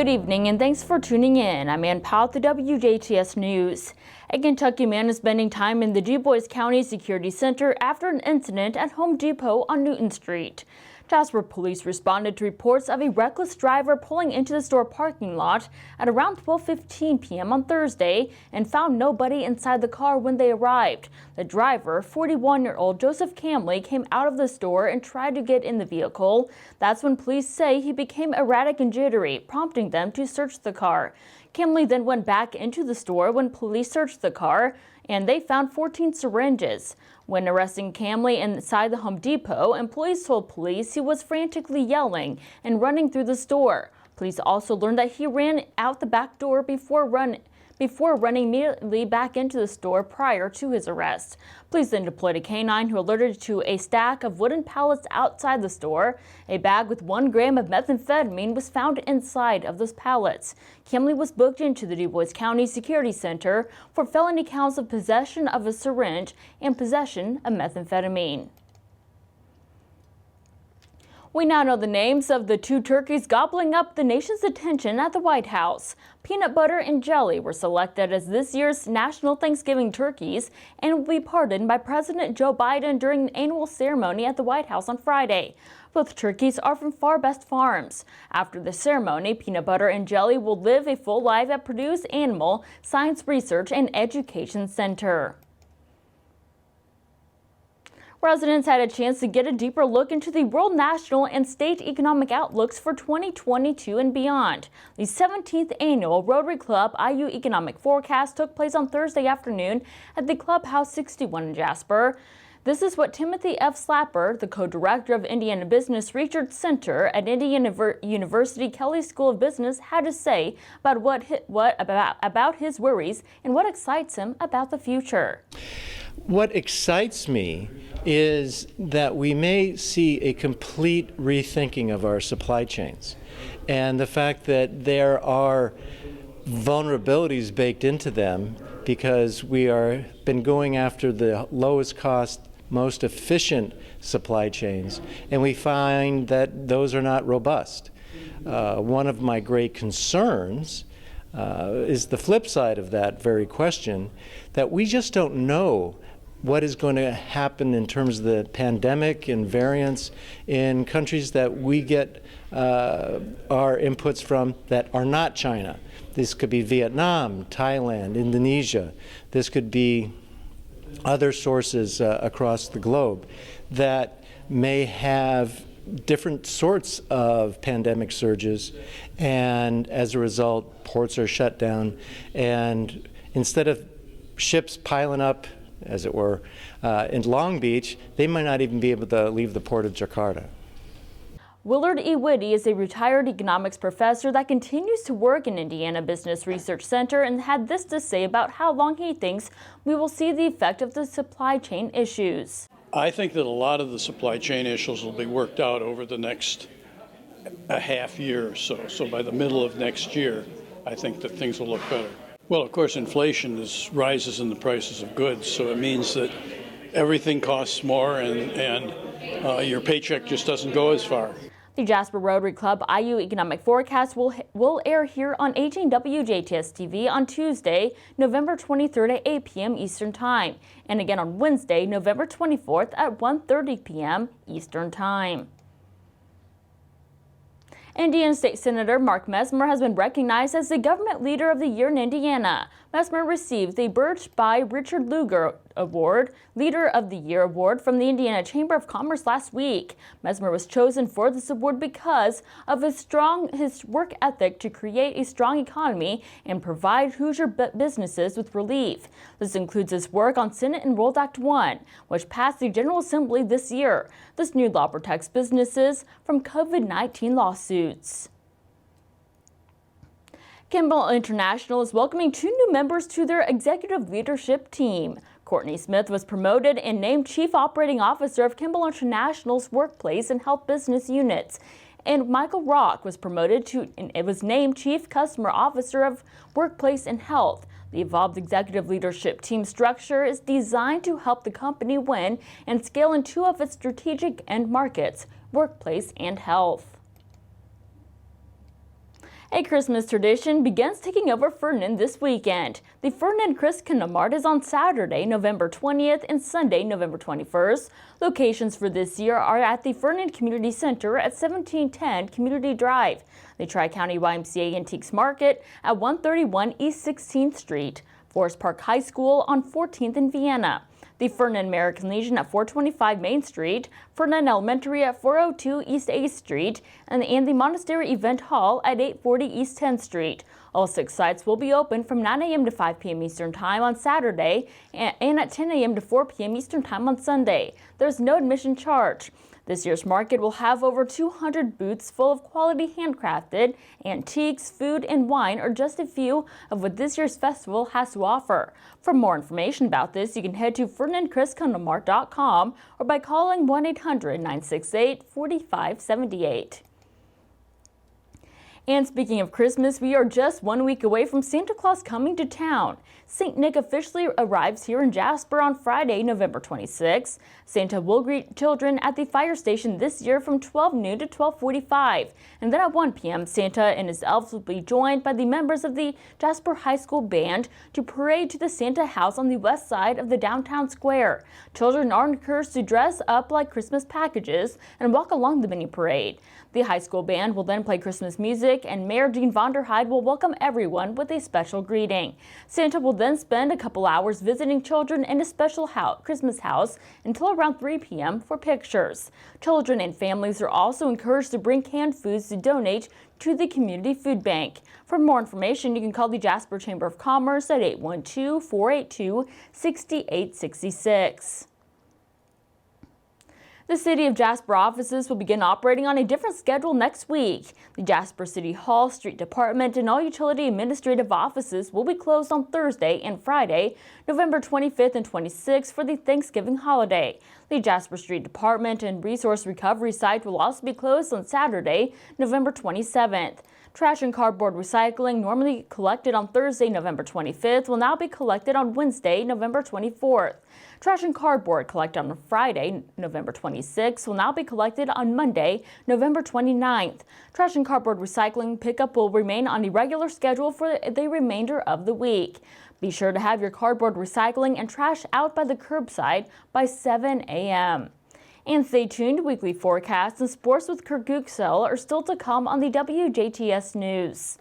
Good evening and thanks for tuning in. I'm Ann Powell with the WJTS News. A Kentucky man is spending time in the DuBois County Security Center after an incident at Home Depot on Newton Street. Jasper police responded to reports of a reckless driver pulling into the store parking lot at around 12:15 p.m. on Thursday and found nobody inside the car when they arrived. The driver, 41-year-old Joseph Camley, came out of the store and tried to get in the vehicle. That's when police say he became erratic and jittery, prompting them to search the car. Camley then went back into the store when police searched the car, and they found 14 syringes. When arresting Camley inside the Home Depot, employees told police he was frantically yelling and running through the store. Police also learned that he ran out the back door before running immediately back into the store prior to his arrest. Police then deployed a canine who alerted to a stack of wooden pallets outside the store. A bag with 1 gram of methamphetamine was found inside of those pallets. Camley was booked into the DuBois County Security Center for felony counts of possession of a syringe and possession of methamphetamine. We now know the names of the 2 turkeys gobbling up the nation's attention at the White House. Peanut butter and jelly were selected as this year's National Thanksgiving turkeys and will be pardoned by President Joe Biden during an annual ceremony at the White House on Friday. Both turkeys are from Far-Best Farms. After the ceremony, Peanut Butter and Jelly will live a full life at Purdue's Animal Science Research and Education Center. Residents had a chance to get a deeper look into the world, national, and state economic outlooks for 2022 and beyond. The 17th annual Rotary Club IU Economic Forecast took place on Thursday afternoon at the Clubhouse 61 in Jasper. This is what Timothy F. Slapper, the co-director of Indiana Business Research Center at Indiana University Kelley School of Business, had to say about his worries and what excites him about the future. What excites me is that we may see a complete rethinking of our supply chains, and the fact that there are vulnerabilities baked into them because we are been going after the lowest cost, most efficient supply chains, and we find that those are not robust. One of my great concerns is the flip side of that very question, that we just don't know what is going to happen in terms of the pandemic and variants in countries that we get our inputs from that are not China. This could be Vietnam, Thailand, Indonesia. This could be other sources across the globe that may have different sorts of pandemic surges, and as a result, ports are shut down, and instead of ships piling up, as it were, in Long Beach, they might not even be able to leave the port of Jakarta. Willard E. Whitty is a retired economics professor that continues to work in Indiana Business Research Center and had this to say about how long he thinks we will see the effect of the supply chain issues. I think that a lot of the supply chain issues will be worked out over the next half year or so. So by the middle of next year, I think that things will look better. Well, of course, inflation rises in the prices of goods, so it means that everything costs more and your paycheck just doesn't go as far. The Jasper Rotary Club IU Economic Forecast will air here on 18 WJTS TV on Tuesday, November 23rd at 8 p.m. Eastern Time, and again on Wednesday, November 24th at 1:30 p.m. Eastern Time. Indiana State Senator Mark Messmer has been recognized as the Government Leader of the Year in Indiana. Messmer received the Birch by Richard Lugar Award, Leader of the Year Award from the Indiana Chamber of Commerce last week. Messmer was chosen for this award because of his work ethic to create a strong economy and provide Hoosier businesses with relief. This includes his work on Senate Enrolled Act 1, which passed the General Assembly this year. This new law protects businesses from COVID-19 lawsuits. Campbell International is welcoming 2 new members to their executive leadership team. Courtney Smith was promoted and named Chief Operating Officer of Campbell International's Workplace and Health Business Units, and Michael Rock was named Chief Customer Officer of Workplace and Health. The evolved executive leadership team structure is designed to help the company win and scale in 2 of its strategic end markets, workplace and health. A Christmas tradition begins taking over Fernand this weekend. The Fernand Christmas Mart is on Saturday, November 20th and Sunday, November 21st. Locations for this year are at the Fernand Community Center at 1710 Community Drive, the Tri-County YMCA Antiques Market at 131 East 16th Street, Forest Park High School on 14th and Vienna, the Fernand American Legion at 425 Main Street, Fernand Elementary at 402 East 8th Street, and the Monastery Event Hall at 840 East 10th Street. All 6 sites will be open from 9 a.m. to 5 p.m. Eastern Time on Saturday and at 10 a.m. to 4 p.m. Eastern Time on Sunday. There's no admission charge. This year's market will have over 200 booths full of quality handcrafted, antiques, food, and wine are just a few of what this year's festival has to offer. For more information about this, you can head to FernandChrisCundomart.com or by calling 1-800-968-4578. And speaking of Christmas, we are just 1 week away from Santa Claus coming to town. St. Nick officially arrives here in Jasper on Friday, November 26th. Santa will greet children at the fire station this year from 12 noon to 12:45. And then at 1 p.m., Santa and his elves will be joined by the members of the Jasper High School Band to parade to the Santa house on the west side of the downtown square. Children are encouraged to dress up like Christmas packages and walk along the mini parade. The high school band will then play Christmas music, and Mayor Jean Vonderheide will welcome everyone with a special greeting. Santa will then spend a couple hours visiting children in a special Christmas house until around 3 p.m. for pictures. Children and families are also encouraged to bring canned foods to donate to the community food bank. For more information, you can call the Jasper Chamber of Commerce at 812-482-6866. The City of Jasper offices will begin operating on a different schedule next week. The Jasper City Hall, Street Department, and all utility administrative offices will be closed on Thursday and Friday, November 25th and 26th for the Thanksgiving holiday. The Jasper Street Department and Resource Recovery site will also be closed on Saturday, November 27th. Trash and cardboard recycling, normally collected on Thursday, November 25th, will now be collected on Wednesday, November 24th. Trash and cardboard collected on Friday, November 26th, will now be collected on Monday, November 29th. Trash and cardboard recycling pickup will remain on a regular schedule for the remainder of the week. Be sure to have your cardboard recycling and trash out by the curbside by 7 a.m. And stay tuned, weekly forecasts and sports with Kurt Guxel are still to come on the WJTS News.